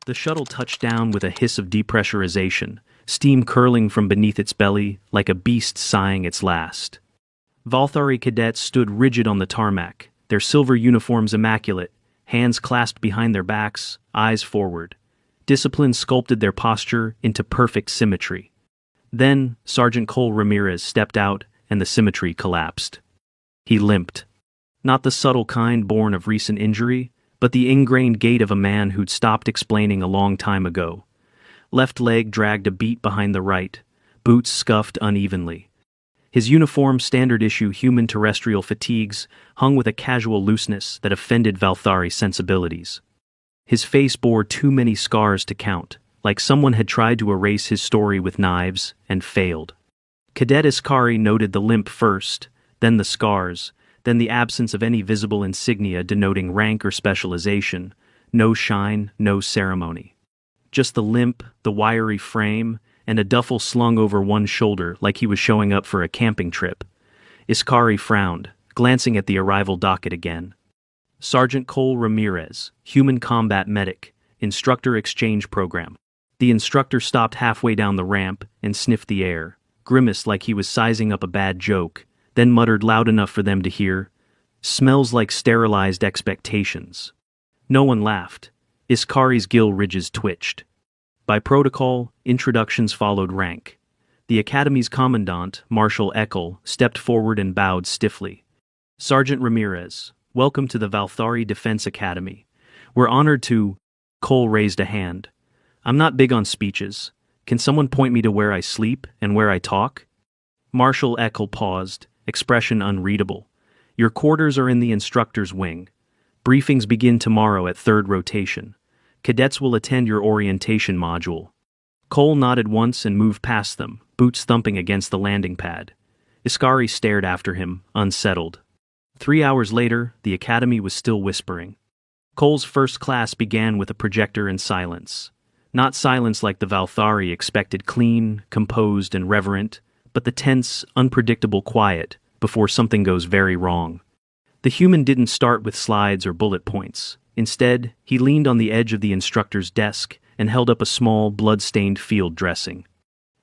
The shuttle touched down with a hiss of depressurization, steam curling from beneath its belly like a beast sighing its last. Valthari cadets stood rigid on the tarmac, their silver uniforms immaculate, hands clasped behind their backs, eyes forward. Discipline sculpted their posture into perfect symmetry. Then, Sergeant Cole Ramirez stepped out, and the symmetry collapsed. He limped. Not the subtle kind born of recent injury, but the ingrained gait of a man who'd stopped explaining a long time ago. Left leg dragged a beat behind the right, boots scuffed unevenly. His uniform standard-issue human terrestrial fatigues hung with a casual looseness that offended Valthari sensibilities. His face bore too many scars to count, like someone had tried to erase his story with knives and failed. Cadet Iskari noted the limp first, then the scars, then the absence of any visible insignia denoting rank or specialization, no shine, no ceremony. Just the limp, the wiry frame, and a duffel slung over one shoulder like he was showing up for a camping trip. Iskari frowned, glancing at the arrival docket again. Sergeant Cole Ramirez, Human Combat Medic, Instructor Exchange Program. The instructor stopped halfway down the ramp and sniffed the air, grimaced like he was sizing up a bad joke, then muttered loud enough for them to hear, "Smells like sterilized expectations." No one laughed. Iskari's gill ridges twitched. By protocol, introductions followed rank. The Academy's commandant, Marshal Eckel, stepped forward and bowed stiffly. "Sergeant Ramirez, welcome to the Valthari Defense Academy. We're honored to—" Cole raised a hand. "I'm not big on speeches. Can someone point me to where I sleep and where I talk?" Marshal Eckel paused, expression unreadable. "Your quarters are in the instructor's wing. Briefings begin tomorrow at third rotation. Cadets will attend your orientation module." Cole nodded once and moved past them, boots thumping against the landing pad. Iskari stared after him, unsettled. 3 hours later, the Academy was still whispering. Cole's first class began with a projector and silence. Not silence like the Valthari expected, clean, composed, and reverent, but the tense, unpredictable quiet before something goes very wrong. The human didn't start with slides or bullet points. Instead, he leaned on the edge of the instructor's desk and held up a small, blood-stained field dressing.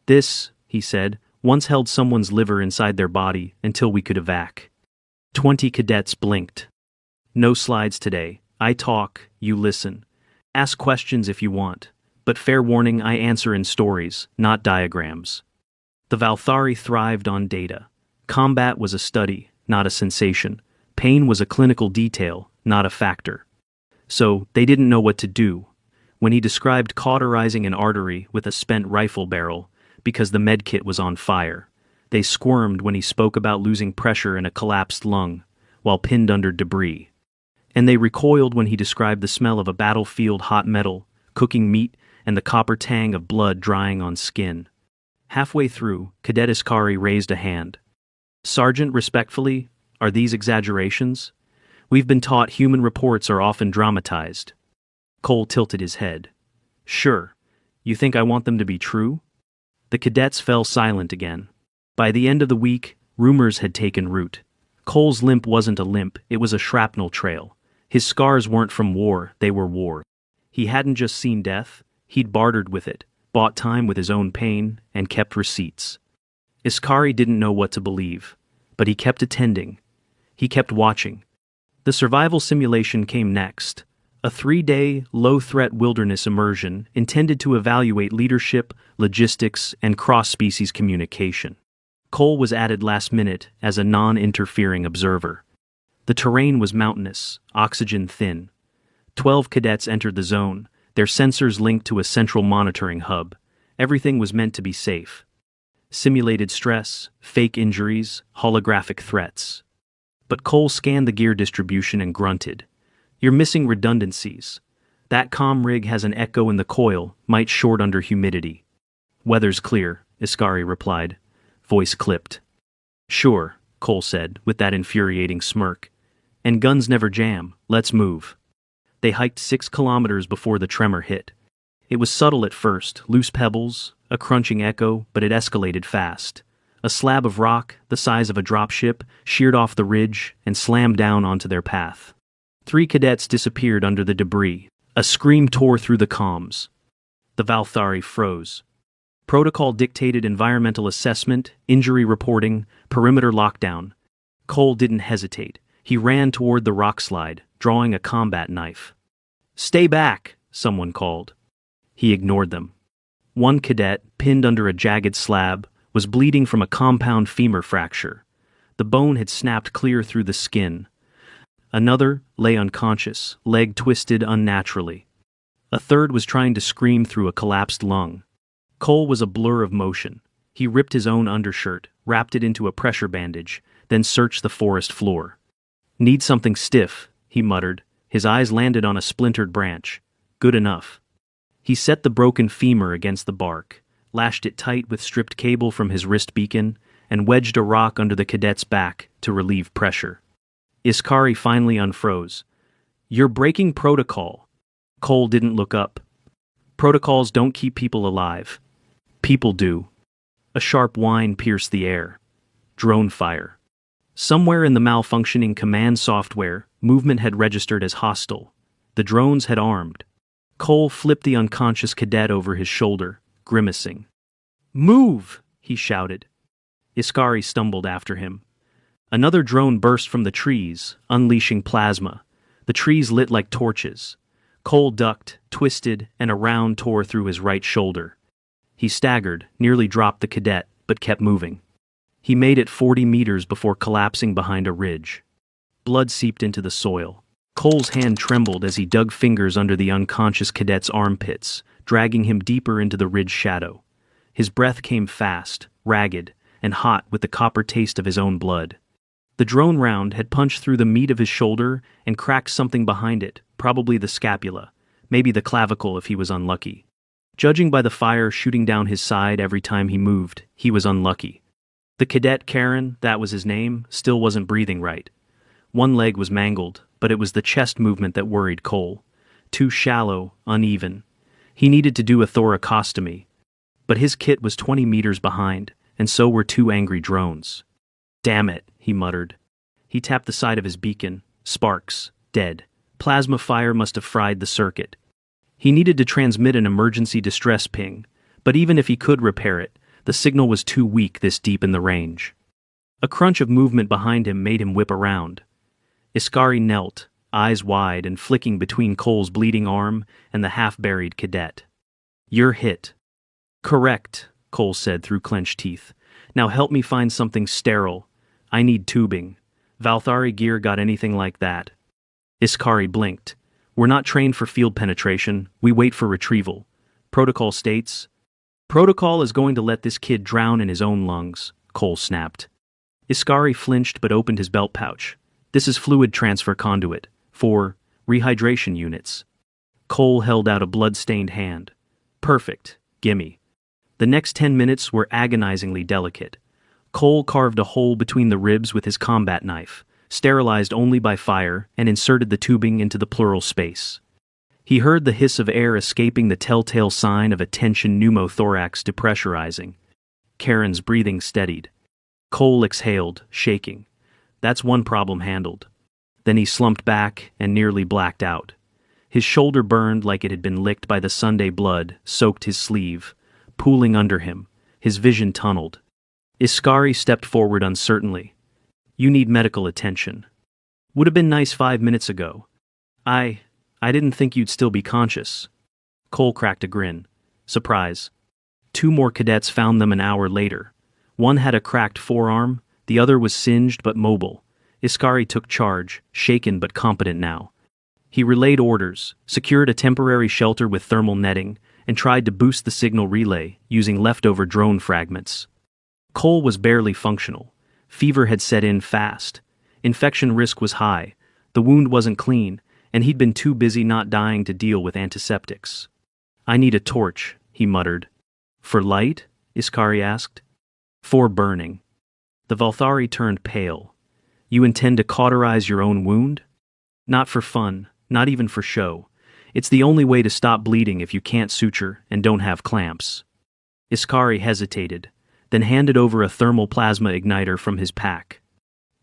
"This," he said, "once held someone's liver inside their body until we could evac." 20 cadets blinked. "No slides today. I talk, you listen. Ask questions if you want. But fair warning, I answer in stories, not diagrams." The Valthari thrived on data. Combat was a study, not a sensation. Pain was a clinical detail, not a factor. So, they didn't know what to do. When he described cauterizing an artery with a spent rifle barrel, because the medkit was on fire, they squirmed when he spoke about losing pressure in a collapsed lung, while pinned under debris. And they recoiled when he described the smell of a battlefield hot metal, cooking meat, and the copper tang of blood drying on skin. Halfway through, Cadet Iskari raised a hand. "Sergeant, respectfully, are these exaggerations? We've been taught human reports are often dramatized." Cole tilted his head. "Sure. You think I want them to be true?" The cadets fell silent again. By the end of the week, rumors had taken root. Cole's limp wasn't a limp, it was a shrapnel trail. His scars weren't from war, they were war. He hadn't just seen death, he'd bartered with it, bought time with his own pain, and kept receipts. Iskari didn't know what to believe, but he kept attending. He kept watching. The survival simulation came next, a 3-day, low-threat wilderness immersion intended to evaluate leadership, logistics, and cross-species communication. Cole was added last minute as a non-interfering observer. The terrain was mountainous, oxygen-thin. 12 cadets entered the zone, their sensors linked to a central monitoring hub. Everything was meant to be safe. Simulated stress, fake injuries, holographic threats. But Cole scanned the gear distribution and grunted. "You're missing redundancies. That comm rig has an echo in the coil, might short under humidity." "Weather's clear," Iskari replied. Voice clipped. "Sure," Cole said, with that infuriating smirk. "And guns never jam, let's move." They hiked 6 kilometers before the tremor hit. It was subtle at first, loose pebbles, a crunching echo, but it escalated fast. A slab of rock, the size of a dropship, sheared off the ridge and slammed down onto their path. 3 cadets disappeared under the debris, A scream tore through the comms. The Valthari froze. Protocol dictated environmental assessment, injury reporting, perimeter lockdown. Cole didn't hesitate. He ran toward the rock slide, drawing a combat knife. "Stay back," someone called. He ignored them. One cadet, pinned under a jagged slab, was bleeding from a compound femur fracture. The bone had snapped clear through the skin. Another lay unconscious, leg twisted unnaturally. A third was trying to scream through a collapsed lung. Cole was a blur of motion. He ripped his own undershirt, wrapped it into a pressure bandage, then searched the forest floor. "Need something stiff," he muttered. His eyes landed on a splintered branch. Good enough. He set the broken femur against the bark, lashed it tight with stripped cable from his wrist beacon, and wedged a rock under the cadet's back to relieve pressure. Iskari finally unfroze. "You're breaking protocol." Cole didn't look up. "Protocols don't keep people alive. People do." A sharp whine pierced the air. Drone fire. Somewhere in the malfunctioning command software, movement had registered as hostile. The drones had armed. Cole flipped the unconscious cadet over his shoulder, grimacing. "Move!" he shouted. Iskari stumbled after him. Another drone burst from the trees, unleashing plasma. The trees lit like torches. Cole ducked, twisted, and a round tore through his right shoulder. He staggered, nearly dropped the cadet, but kept moving. He made it 40 meters before collapsing behind a ridge. Blood seeped into the soil. Cole's hand trembled as he dug fingers under the unconscious cadet's armpits, dragging him deeper into the ridge shadow. His breath came fast, ragged, and hot with the copper taste of his own blood. The drone round had punched through the meat of his shoulder and cracked something behind it, probably the scapula, maybe the clavicle if he was unlucky. Judging by the fire shooting down his side every time he moved, he was unlucky. The cadet Karen, that was his name, still wasn't breathing right. One leg was mangled, but it was the chest movement that worried Cole. Too shallow, uneven. He needed to do a thoracostomy. But his kit was 20 meters behind, and so were two angry drones. "Damn it," he muttered. He tapped the side of his beacon. Sparks. Dead. Plasma fire must have fried the circuit. He needed to transmit an emergency distress ping, but even if he could repair it, the signal was too weak this deep in the range. A crunch of movement behind him made him whip around. Iskari knelt, eyes wide and flicking between Cole's bleeding arm and the half-buried cadet. "You're hit." "Correct," Cole said through clenched teeth. "Now help me find something sterile. I need tubing. Valthari gear got anything like that?" Iskari blinked. "We're not trained for field penetration. We wait for retrieval. Protocol states." "Protocol is going to let this kid drown in his own lungs," Cole snapped. Iskari flinched but opened his belt pouch. "This is fluid transfer conduit. For rehydration units." Cole held out a blood-stained hand. "Perfect. Gimme." The next 10 minutes were agonizingly delicate. Cole carved a hole between the ribs with his combat knife, sterilized only by fire, and inserted the tubing into the pleural space. He heard the hiss of air escaping, the telltale sign of a tension pneumothorax depressurizing. Karen's breathing steadied. Cole exhaled, shaking. That's one problem handled. Then he slumped back and nearly blacked out. His shoulder burned like it had been licked by the Sunday blood, soaked his sleeve, pooling under him. His vision tunneled. Iskari stepped forward uncertainly. "You need medical attention. Would have been nice 5 minutes ago. I didn't think you'd still be conscious." Cole cracked a grin. Surprise. 2 more cadets found them an hour later. One had a cracked forearm, the other was singed but mobile. Iskari took charge, shaken but competent now. He relayed orders, secured a temporary shelter with thermal netting, and tried to boost the signal relay using leftover drone fragments. Cole was barely functional. Fever had set in fast. Infection risk was high. The wound wasn't clean, and he'd been too busy not dying to deal with antiseptics. "I need a torch," he muttered. "For light?" Iskari asked. "For burning." The Valthari turned pale. "You intend to cauterize your own wound?" "Not for fun, not even for show. It's the only way to stop bleeding if you can't suture and don't have clamps." Iskari hesitated, then handed over a thermal plasma igniter from his pack.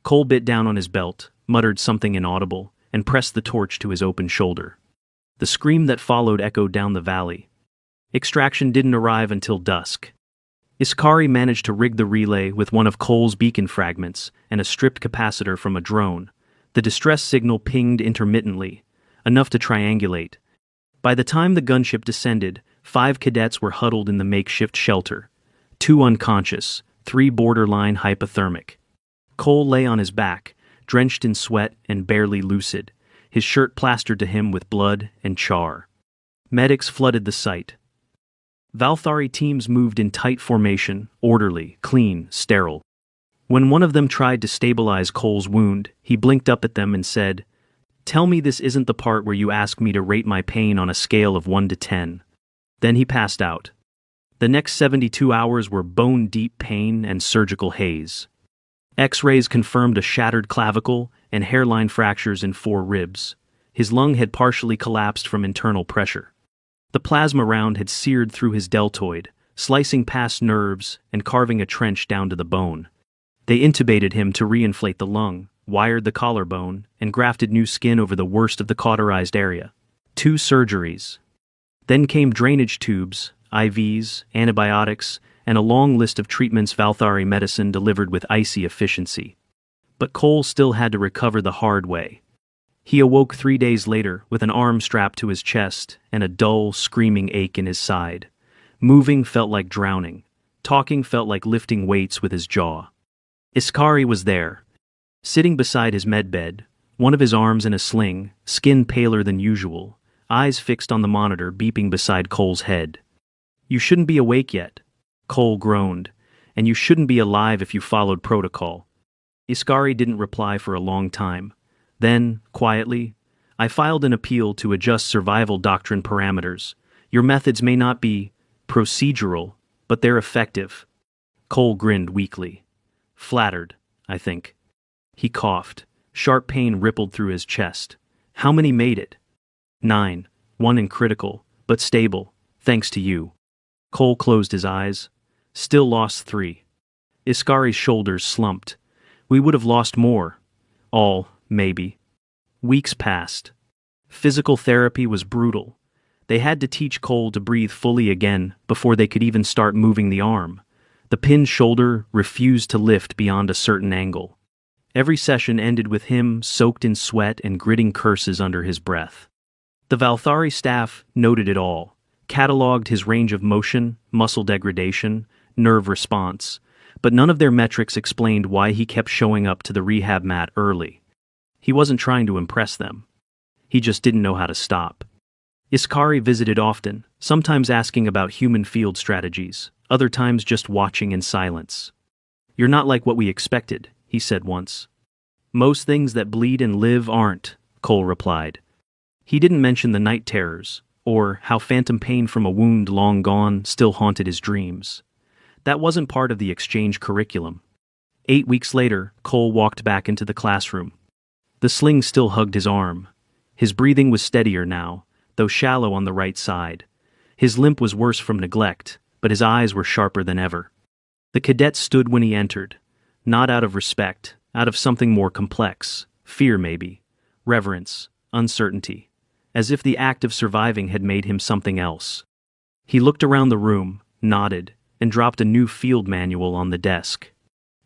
Cole bit down on his belt, muttered something inaudible, and pressed the torch to his open shoulder. The scream that followed echoed down the valley. Extraction didn't arrive until dusk. Iskari managed to rig the relay with one of Cole's beacon fragments and a stripped capacitor from a drone. The distress signal pinged intermittently, enough to triangulate. By the time the gunship descended, 5 cadets were huddled in the makeshift shelter. 2 unconscious, 3 borderline hypothermic. Cole lay on his back, drenched in sweat and barely lucid, his shirt plastered to him with blood and char. Medics flooded the site. Valthari teams moved in tight formation, orderly, clean, sterile. When one of them tried to stabilize Cole's wound, he blinked up at them and said, "Tell me this isn't the part where you ask me to rate my pain on a scale of 1 to 10. Then he passed out. The next 72 hours were bone-deep pain and surgical haze. X-rays confirmed a shattered clavicle and hairline fractures in 4 ribs. His lung had partially collapsed from internal pressure. The plasma round had seared through his deltoid, slicing past nerves and carving a trench down to the bone. They intubated him to reinflate the lung, wired the collarbone, and grafted new skin over the worst of the cauterized area. 2 surgeries. Then came drainage tubes, IVs, antibiotics, and a long list of treatments Valthari medicine delivered with icy efficiency. But Cole still had to recover the hard way. He awoke 3 days later with an arm strapped to his chest and a dull, screaming ache in his side. Moving felt like drowning. Talking felt like lifting weights with his jaw. Iskari was there, sitting beside his medbed, one of his arms in a sling, skin paler than usual, eyes fixed on the monitor beeping beside Cole's head. "You shouldn't be awake yet," Cole groaned, "and you shouldn't be alive if you followed protocol." Iskari didn't reply for a long time. Then, quietly, "I filed an appeal to adjust survival doctrine parameters. Your methods may not be procedural, but they're effective." Cole grinned weakly. "Flattered, I think." He coughed. Sharp pain rippled through his chest. "How many made it?" 9, 1 in critical, but stable, thanks to you." Cole closed his eyes. "Still lost 3. Iskari's shoulders slumped. "We would have lost more. All, maybe." Weeks passed. Physical therapy was brutal. They had to teach Cole to breathe fully again before they could even start moving the arm. The pinned shoulder refused to lift beyond a certain angle. Every session ended with him soaked in sweat and gritting curses under his breath. The Valthari staff noted it all, cataloged his range of motion, muscle degradation, nerve response, but none of their metrics explained why he kept showing up to the rehab mat early. He wasn't trying to impress them. He just didn't know how to stop. Iskari visited often, sometimes asking about human field strategies, other times just watching in silence. "You're not like what we expected," he said once. "Most things that bleed and live aren't," Cole replied. He didn't mention the night terrors, or how phantom pain from a wound long gone still haunted his dreams. That wasn't part of the exchange curriculum. 8 weeks later, Cole walked back into the classroom. The sling still hugged his arm. His breathing was steadier now, though shallow on the right side. His limp was worse from neglect, but his eyes were sharper than ever. The cadet stood when he entered, not out of respect, out of something more complex, fear maybe, reverence, uncertainty, as if the act of surviving had made him something else. He looked around the room, nodded, and dropped a new field manual on the desk.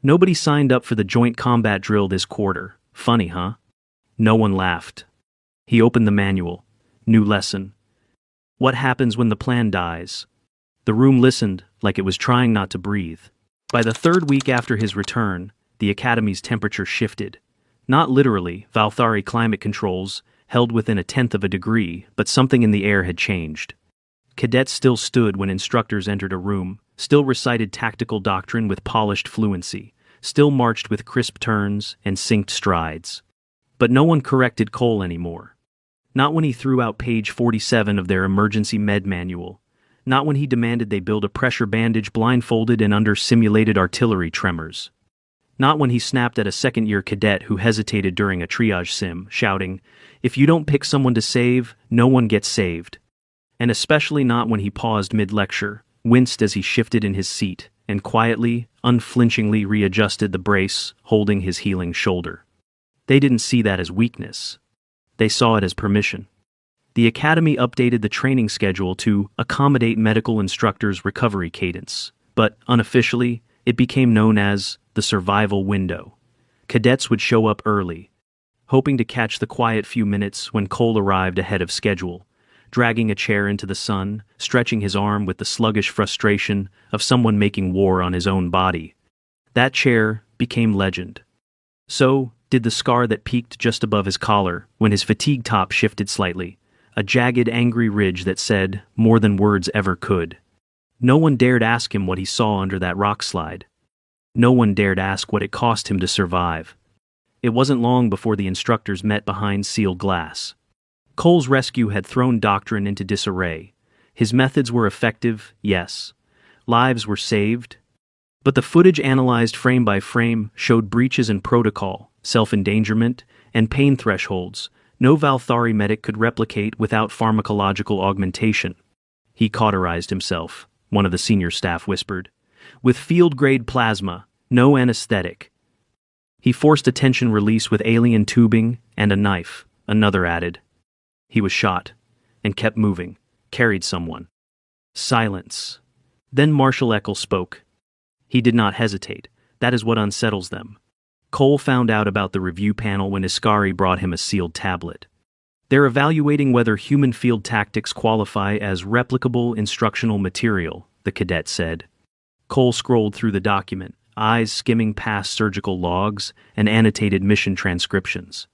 "Nobody signed up for the joint combat drill this quarter. Funny, huh?" No one laughed. He opened the manual. New lesson. What happens when the plan dies? The room listened, like it was trying not to breathe. By the 3rd week after his return, the Academy's temperature shifted. Not literally, Valthari climate controls held within 1/10 of a degree, but something in the air had changed. Cadets still stood when instructors entered a room, still recited tactical doctrine with polished fluency, still marched with crisp turns and synced strides. But no one corrected Cole anymore. Not when he threw out page 47 of their emergency med manual. Not when he demanded they build a pressure bandage blindfolded and under simulated artillery tremors. Not when he snapped at a second-year cadet who hesitated during a triage sim, shouting, "If you don't pick someone to save, no one gets saved." And especially not when he paused mid-lecture, winced as he shifted in his seat, and quietly, unflinchingly readjusted the brace holding his healing shoulder. They didn't see that as weakness. They saw it as permission. The Academy updated the training schedule to accommodate medical instructors' recovery cadence, but unofficially, it became known as the survival window. Cadets would show up early, hoping to catch the quiet few minutes when Cole arrived ahead of schedule, dragging a chair into the sun, stretching his arm with the sluggish frustration of someone making war on his own body. That chair became legend. So did the scar that peaked just above his collar when his fatigue top shifted slightly, a jagged, angry ridge that said more than words ever could. No one dared ask him what he saw under that rock slide. No one dared ask what it cost him to survive. It wasn't long before the instructors met behind sealed glass. Cole's rescue had thrown doctrine into disarray. His methods were effective, yes. Lives were saved. But the footage analyzed frame by frame showed breaches in protocol, self-endangerment, and pain thresholds no Valthari medic could replicate without pharmacological augmentation. He cauterized himself, one of the senior staff whispered. With field-grade plasma, no anesthetic. He forced a tension release with alien tubing and a knife, another added. He was shot, and kept moving, carried someone. Silence. Then Marshal Eckel spoke. He did not hesitate. That is what unsettles them. Cole found out about the review panel when Iskari brought him a sealed tablet. They're evaluating whether human field tactics qualify as replicable instructional material, the cadet said. Cole scrolled through the document, eyes skimming past surgical logs and annotated mission transcriptions.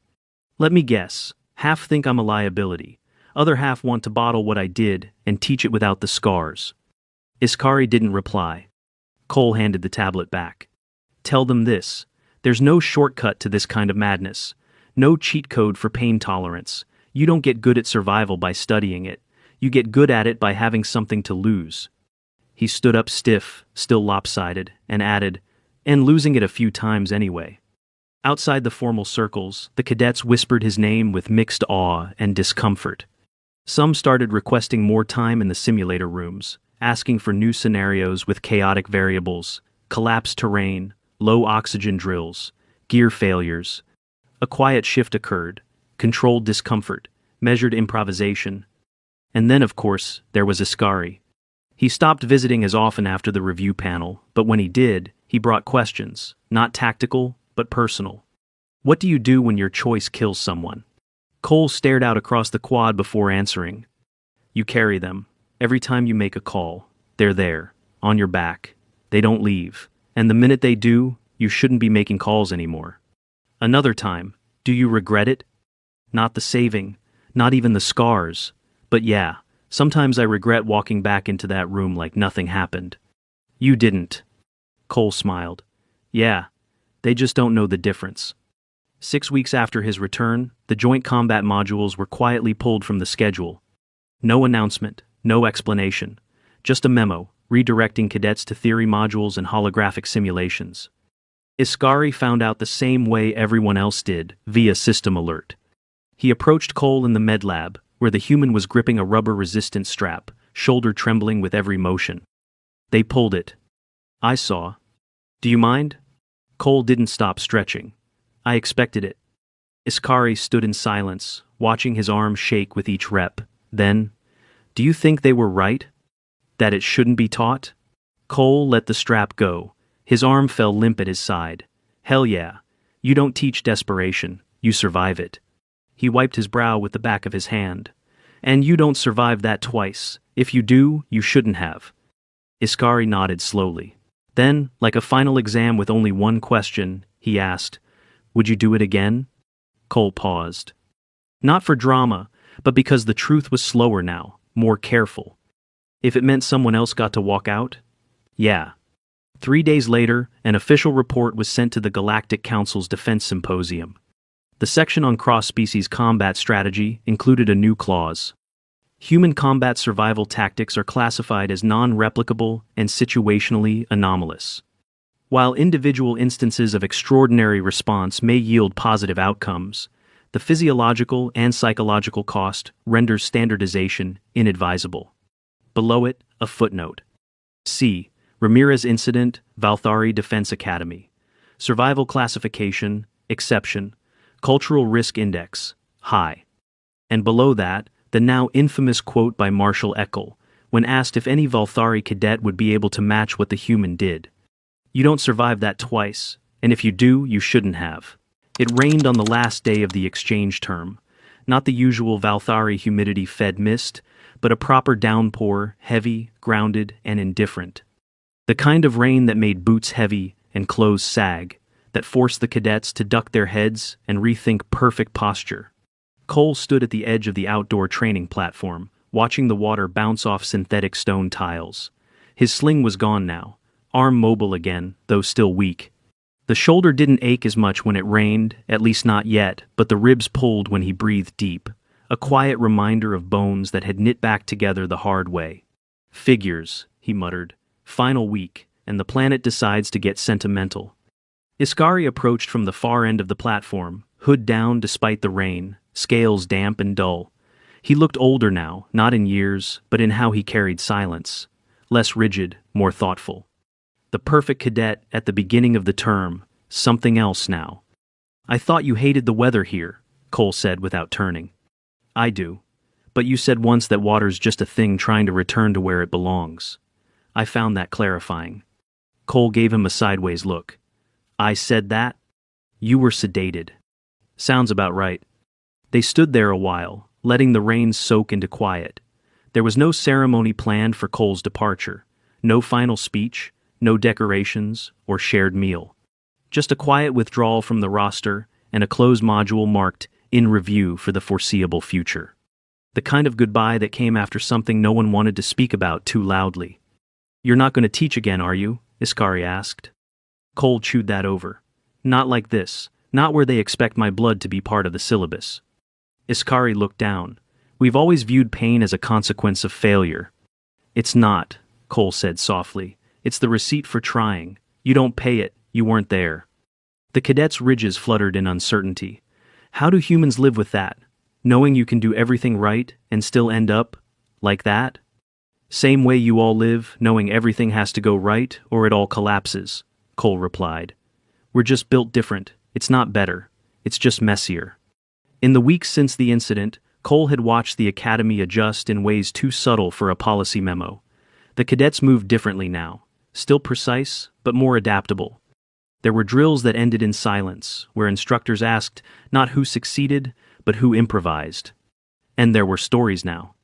Let me guess, half think I'm a liability, other half want to bottle what I did and teach it without the scars. Iskari didn't reply. Cole handed the tablet back. Tell them this. There's no shortcut to this kind of madness. No cheat code for pain tolerance. You don't get good at survival by studying it. You get good at it by having something to lose. He stood up stiff, still lopsided, and added, and losing it a few times anyway. Outside the formal circles, the cadets whispered his name with mixed awe and discomfort. Some started requesting more time in the simulator rooms, asking for new scenarios with chaotic variables, collapsed terrain, low oxygen drills, gear failures. A quiet shift occurred, controlled discomfort, measured improvisation. And then, of course, there was Iskari. He stopped visiting as often after the review panel, but when he did, he brought questions, not tactical, but personal. What do you do when your choice kills someone? Cole stared out across the quad before answering. You carry them. Every time you make a call, they're there, on your back. They don't leave. And the minute they do, you shouldn't be making calls anymore. Another time, do you regret it? Not the saving, not even the scars. But yeah, sometimes I regret walking back into that room like nothing happened. You didn't. Cole smiled. Yeah, they just don't know the difference. 6 weeks after his return, the joint combat modules were quietly pulled from the schedule. No announcement, no explanation. Just a memo, redirecting cadets to theory modules and holographic simulations. Iskari found out the same way everyone else did, via system alert. He approached Cole in the med lab, where the human was gripping a rubber-resistant strap, shoulder trembling with every motion. They pulled it. I saw. Do you mind? Cole didn't stop stretching. I expected it. Iskari stood in silence, watching his arm shake with each rep. Then, do you think they were right? That it shouldn't be taught? Cole let the strap go. His arm fell limp at his side. Hell yeah. You don't teach desperation, you survive it. He wiped his brow with the back of his hand. And you don't survive that twice. If you do, you shouldn't have. Iskari nodded slowly. Then, like a final exam with only one question, he asked, would you do it again? Cole paused. Not for drama, but because the truth was slower now, more careful. If it meant someone else got to walk out? Yeah. 3 days later, an official report was sent to the Galactic Council's Defense Symposium. The section on cross-species combat strategy included a new clause. Human combat survival tactics are classified as non-replicable and situationally anomalous. While individual instances of extraordinary response may yield positive outcomes, the physiological and psychological cost renders standardization inadvisable. Below it, a footnote. C. Ramirez Incident, Valthari Defense Academy. Survival Classification, Exception. Cultural Risk Index, high. And below that, The now infamous quote by Marshal Eckel, when asked if any Valthari cadet would be able to match what the human did. You don't survive that twice, and if you do, you shouldn't have. It rained on the last day of the exchange term. Not the usual Valthari humidity-fed mist, but a proper downpour, heavy, grounded, and indifferent. The kind of rain that made boots heavy and clothes sag, that forced the cadets to duck their heads and rethink perfect posture. Cole stood at the edge of the outdoor training platform, watching the water bounce off synthetic stone tiles. His sling was gone now, arm mobile again, though still weak. The shoulder didn't ache as much when it rained, at least not yet, but the ribs pulled when he breathed deep, a quiet reminder of bones that had knit back together the hard way. Figures, he muttered. Final week, and the planet decides to get sentimental. Iskari approached from the far end of the platform, hood down despite the rain, scales damp and dull. He looked older now, not in years, but in how he carried silence. Less rigid, more thoughtful. The perfect cadet at the beginning of the term, something else now. I thought you hated the weather here, Cole said without turning. I do. But you said once that water's just a thing trying to return to where it belongs. I found that clarifying. Cole gave him a sideways look. I said that? You were sedated. Sounds about right. They stood there a while, letting the rain soak into quiet. There was no ceremony planned for Cole's departure, no final speech, no decorations or shared meal. Just a quiet withdrawal from the roster and a closed module marked "In Review" for the foreseeable future. The kind of goodbye that came after something no one wanted to speak about too loudly. You're not going to teach again, are you? Iskari asked. Cole chewed that over. Not like this, not where they expect my blood to be part of the syllabus. Iskari looked down. We've always viewed pain as a consequence of failure. It's not, Cole said softly. It's the receipt for trying. You don't pay it, you weren't there. The cadet's ridges fluttered in uncertainty. How do humans live with that? Knowing you can do everything right and still end up like that? Same way you all live, knowing everything has to go right or it all collapses, Cole replied. We're just built different. It's not better. It's just messier. In the weeks since the incident, Cole had watched the Academy adjust in ways too subtle for a policy memo. The cadets moved differently now. Still precise, but more adaptable. There were drills that ended in silence, where instructors asked not who succeeded, but who improvised. And there were stories now.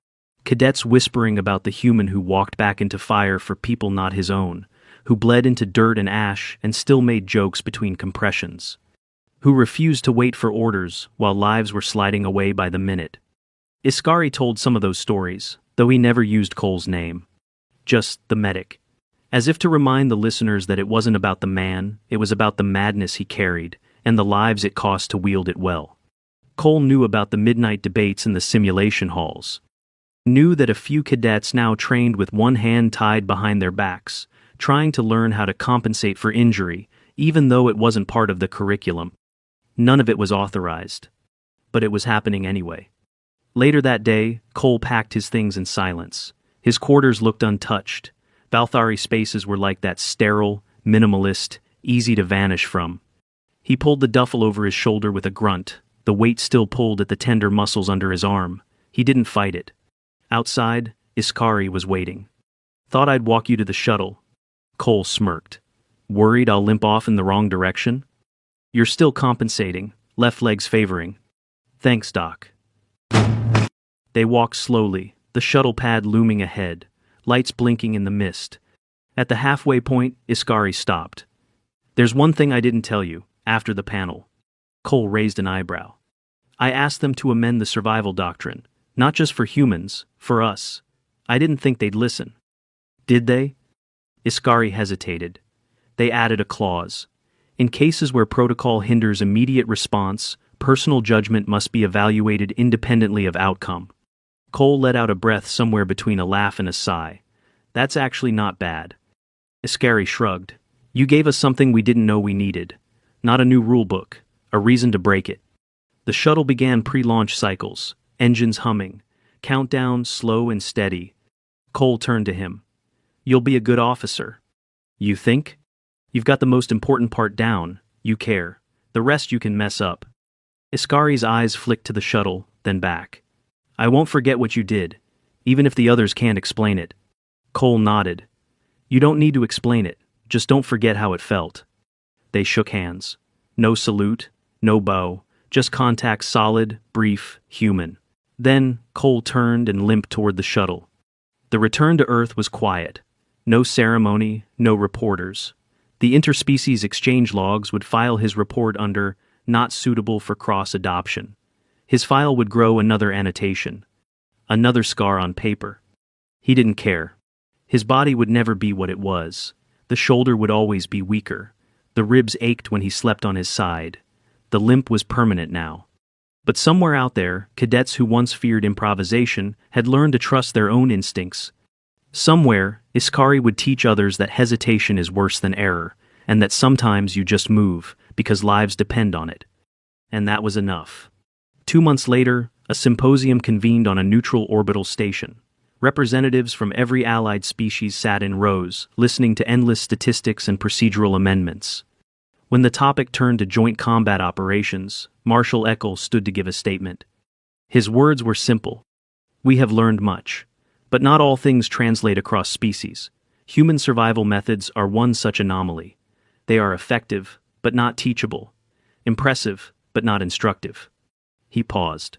Cadets whispering about the human who walked back into fire for people not his own, who bled into dirt and ash and still made jokes between compressions, who refused to wait for orders while lives were sliding away by the minute. Iskari told some of those stories, though he never used Cole's name. Just the medic. As if to remind the listeners that it wasn't about the man, it was about the madness he carried, and the lives it cost to wield it well. Cole knew about the midnight debates in the simulation halls. Knew that a few cadets now trained with one hand tied behind their backs, trying to learn how to compensate for injury, even though it wasn't part of the curriculum. None of it was authorized. But it was happening anyway. Later that day, Cole packed his things in silence. His quarters looked untouched. Valthari spaces were like that sterile, minimalist, easy to vanish from. He pulled the duffel over his shoulder with a grunt, the weight still pulled at the tender muscles under his arm. He didn't fight it. Outside, Iskari was waiting. Thought I'd walk you to the shuttle. Cole smirked. Worried I'll limp off in the wrong direction? You're still compensating, left leg's favoring. Thanks, Doc. They walked slowly, the shuttle pad looming ahead, lights blinking in the mist. At the halfway point, Iskari stopped. There's one thing I didn't tell you, after the panel. Cole raised an eyebrow. I asked them to amend the survival doctrine, not just for humans, for us. I didn't think they'd listen. Did they? Iskari hesitated. They added a clause. In cases where protocol hinders immediate response, personal judgment must be evaluated independently of outcome. Cole let out a breath somewhere between a laugh and a sigh. That's actually not bad. Iskari shrugged. You gave us something we didn't know we needed. Not a new rulebook, a reason to break it. The shuttle began pre-launch cycles, engines humming, countdown slow and steady. Cole turned to him. You'll be a good officer. You think? You've got the most important part down, you care. The rest you can mess up. Iskari's eyes flicked to the shuttle, then back. I won't forget what you did, even if the others can't explain it. Cole nodded. You don't need to explain it, just don't forget how it felt. They shook hands. No salute, no bow, just contact solid, brief, human. Then, Cole turned and limped toward the shuttle. The return to Earth was quiet. No ceremony, no reporters. The interspecies exchange logs would file his report under not suitable for cross-adoption. His file would grow another annotation. Another scar on paper. He didn't care. His body would never be what it was. The shoulder would always be weaker. The ribs ached when he slept on his side. The limp was permanent now. But somewhere out there, cadets who once feared improvisation had learned to trust their own instincts. Somewhere, Iskari would teach others that hesitation is worse than error, and that sometimes you just move, because lives depend on it. And that was enough. 2 months later, a symposium convened on a neutral orbital station. Representatives from every allied species sat in rows, listening to endless statistics and procedural amendments. When the topic turned to joint combat operations, Marshal Eckel stood to give a statement. His words were simple. We have learned much. But not all things translate across species. Human survival methods are one such anomaly. They are effective, but not teachable. Impressive, but not instructive. He paused.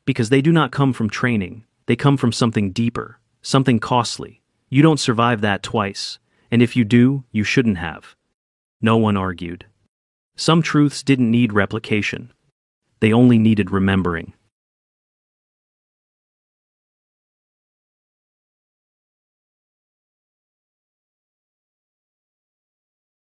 Because they do not come from training, they come from something deeper, something costly. You don't survive that twice, and if you do, you shouldn't have. No one argued. Some truths didn't need replication. They only needed remembering.